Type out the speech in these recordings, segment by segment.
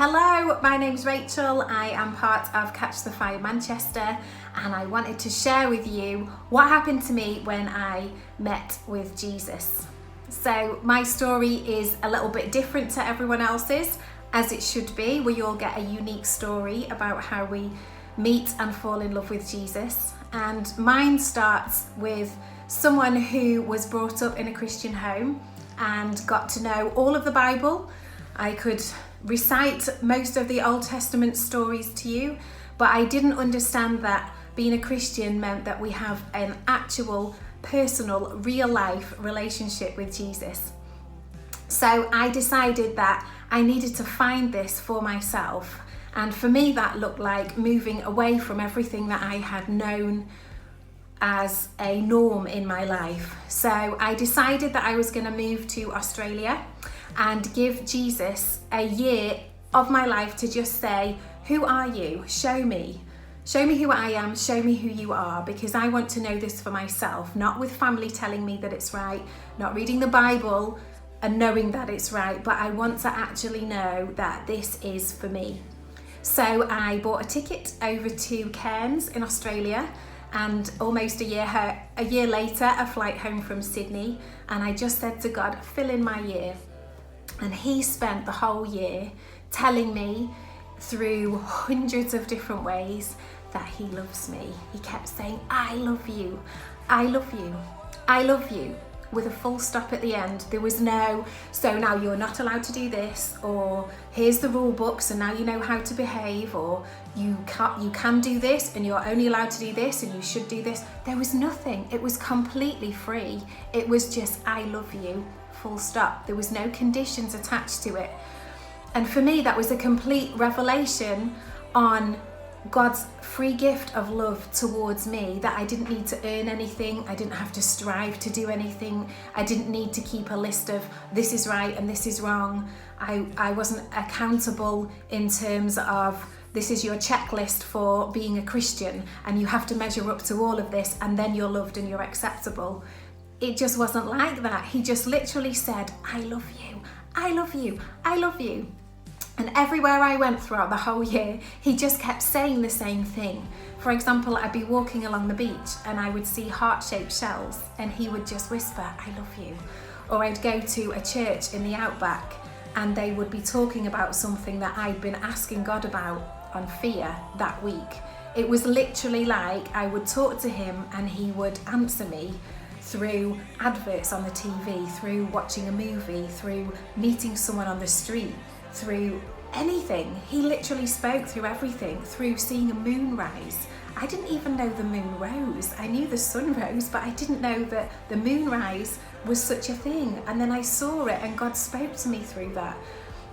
Hello, my name's Rachel. I am part of Catch the Fire Manchester, and I wanted to share with you what happened to me when I met with Jesus. So my story is a little bit different to everyone else's, as it should be. We all get a unique story about how we meet and fall in love with Jesus. And mine starts with someone who was brought up in a Christian home and got to know all of the Bible. I could recite most of the Old Testament stories to you, but I didn't understand that being a Christian meant that we have an actual, personal, real life relationship with Jesus. So I decided that I needed to find this for myself. And for me, that looked like moving away from everything that I had known as a norm in my life. So I decided that I was going to move to Australia and give Jesus a year of my life to just say, who are you? Show me who I am, show me who you are, because I want to know this for myself, not with family telling me that it's right, not reading the Bible and knowing that it's right, but I want to actually know that this is for me. So I bought a ticket over to Cairns in Australia, and almost a year later, a flight home from Sydney, and I just said to God, fill in my year. And he spent the whole year telling me through hundreds of different ways that he loves me. He kept saying, I love you, I love you, I love you, with a full stop at the end. There was no, so now you're not allowed to do this, or here's the rule book, so now you know how to behave, or you can do this and you're only allowed to do this and you should do this. There was nothing. It was completely free. It was just, I love you, full stop. There was no conditions attached to it. And for me, that was a complete revelation on God's free gift of love towards me, that I didn't need to earn anything. I didn't have to strive to do anything. I didn't need to keep a list of this is right and this is wrong. I wasn't accountable in terms of this is your checklist for being a Christian and you have to measure up to all of this and then you're loved and you're acceptable. It just wasn't like that. He just literally said, I love you, I love you, I love you. And everywhere I went throughout the whole year, he just kept saying the same thing. For example, I'd be walking along the beach and I would see heart-shaped shells and he would just whisper, I love you. Or I'd go to a church in the outback and they would be talking about something that I'd been asking God about on fear that week. It was literally like I would talk to him and he would answer me through adverts on the TV, through watching a movie, through meeting someone on the street, through anything. He literally spoke through everything, through seeing a moon rise. I didn't even know the moon rose. I knew the sun rose, but I didn't know that the moon rise was such a thing. And then I saw it and God spoke to me through that,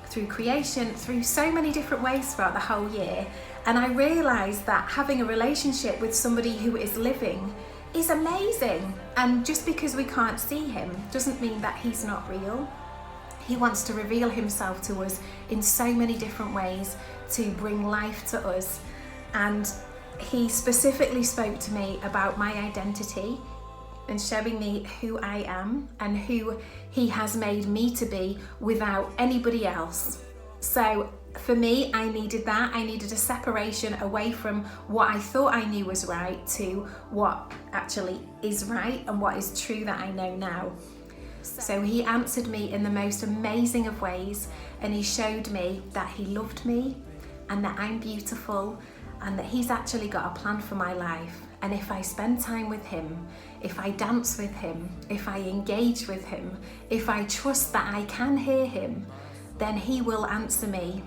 through creation, through so many different ways throughout the whole year. And I realized that having a relationship with somebody who is living is amazing. And just because we can't see him doesn't mean that he's not real. He wants to reveal himself to us in so many different ways to bring life to us. And he specifically spoke to me about my identity and showing me who I am and who he has made me to be without anybody else. So for me, I needed that. I needed a separation away from what I thought I knew was right to what actually is right and what is true that I know now. So he answered me in the most amazing of ways, and he showed me that he loved me and that I'm beautiful and that he's actually got a plan for my life. And if I spend time with him, if I dance with him, if I engage with him, if I trust that I can hear him, then he will answer me.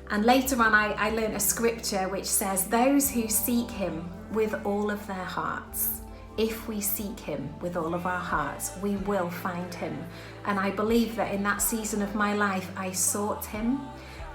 And later on, I learned a scripture which says, those who seek him with all of their hearts, if we seek him with all of our hearts, we will find him. And I believe that in that season of my life, I sought him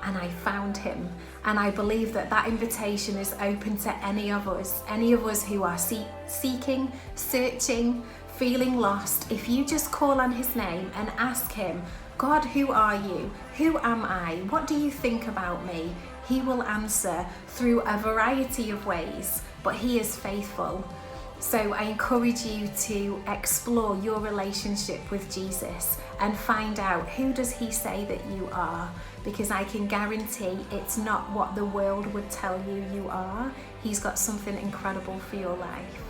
and I found him. And I believe that that invitation is open to any of us who are seeking, searching, feeling lost. If you just call on his name and ask him, God, who are you? Who am I? What do you think about me? He will answer through a variety of ways, but he is faithful. So I encourage you to explore your relationship with Jesus and find out, who does he say that you are? Because I can guarantee it's not what the world would tell you you are. He's got something incredible for your life.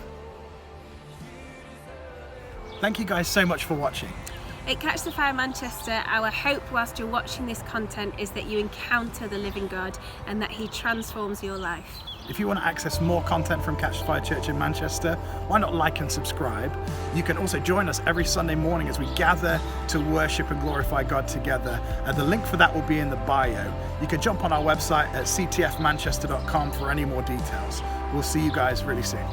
Thank you guys so much for watching. At Catch the Fire Manchester, our hope whilst you're watching this content is that you encounter the living God and that he transforms your life. If you want to access more content from Catch the Fire Church in Manchester, why not like and subscribe? You can also join us every Sunday morning as we gather to worship and glorify God together. The link for that will be in the bio. You can jump on our website at ctfmanchester.com for any more details. We'll see you guys really soon.